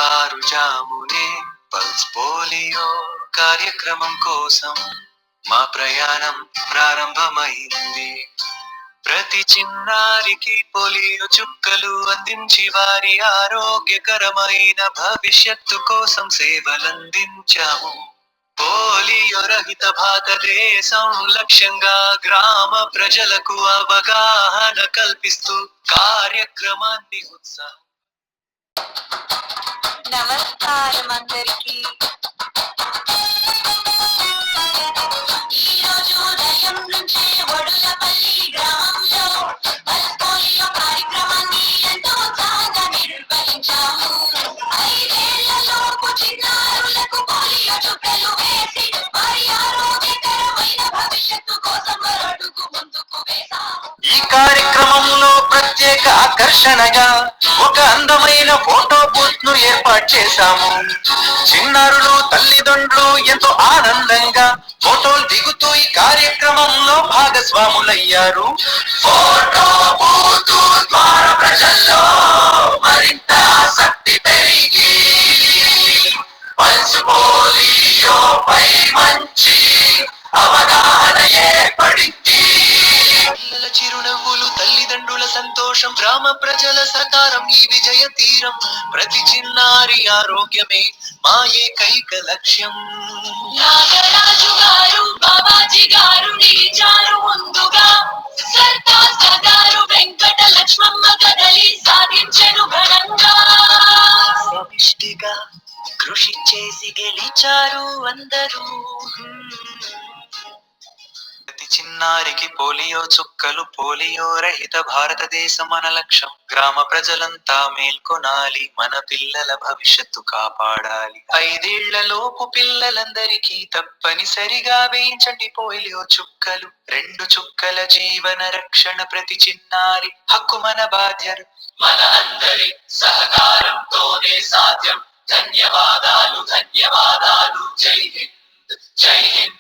తెల్లవారుజామునే pulse polio కార్యక్రమం కోసం మా ప్రయాణం ప్రారంభమైంది. ప్రతి చిన్నారికి పోలియో చుక్కలు అందించి వారి ఆరోగ్యకరమైన భవిష్యత్తు కోసం సేవలందించాము. పోలియో రహిత భారతదేశం లక్ష్యంగా గ్రామ ప్రజలకు అవగాహన కల్పిస్తూ కార్యక్రమాన్ని ఉత్సాహం. నమస్కారం అందరికీ. ఈరోజు ఉదయం నుంచే వడులపల్లి గ్రామంలో పల్స్ పోలియో కార్యక్రమాన్ని ఎంతో ఉత్సాహంగా నిర్వహించాము. 5 ఏళ్లలోపు చిన్నారులకు పోలియో చుక్కలు వేసి వారి ఆరోగ్యకరమైన భవిష్యత్తు కోసం అడుగు ముందుకు వేశాము. ఈ కార్యక్రమంలో ప్రత్యేక ఆకర్షణగా ఒక అందమైన ఫోటో బూత్ ను ఏర్పాటు చేశాము. చిన్నారులు తల్లిదండ్రులు ఎంతో ఆనందంగా ఫోటోలు దిగుతూ ఈ కార్యక్రమంలో భాగస్వాములయ్యారు. ఫోటో బూత్ ద్వారా ప్రజల్లో మరింత ఆసక్తి పెరిగి పల్స్ పోలియోపై మంచి అవగాహన ఏర్పడింది. పిల్లల చిరునవ్వులు, తల్లిదండ్రుల సంతోషం, గ్రామ ప్రజల సహకారం ఈ విజయ తీరం. ప్రతి చిన్నారి ఆరోగ్యమే మా ఏకైక లక్ష్యం. నాగరాజు గారు, బాబాజీ గారు నిలిచారు ముందుగా. సర్దార్ గారు, వెంకట లక్ష్మమ్మ కదలి సాధించెను ఘనంగా. సమిష్టిగా కృషి చేసి గెలిచారు అందరూ. ప్రతి చిన్నారికి పోలియో చుక్కలు, పోలియో రహిత భారతదేశం మన లక్ష్యం. గ్రామ ప్రజలంతా మేల్కొనాలి, మన పిల్లల భవిష్యత్తు కాపాడాలి. 5 ఏళ్లలోపు పిల్లలందరికీ తప్పనిసరిగా వేయించండి పోలియో చుక్కలు. 2 చుక్కల జీవన రక్షణ ప్రతి చిన్నారి హక్కు, మన బాధ్యత. మన అందరి సహకారంతోనే సాధ్యం. ధన్యవాదాలు, ధన్యవాదాలు. జై హింద్, జై హింద్.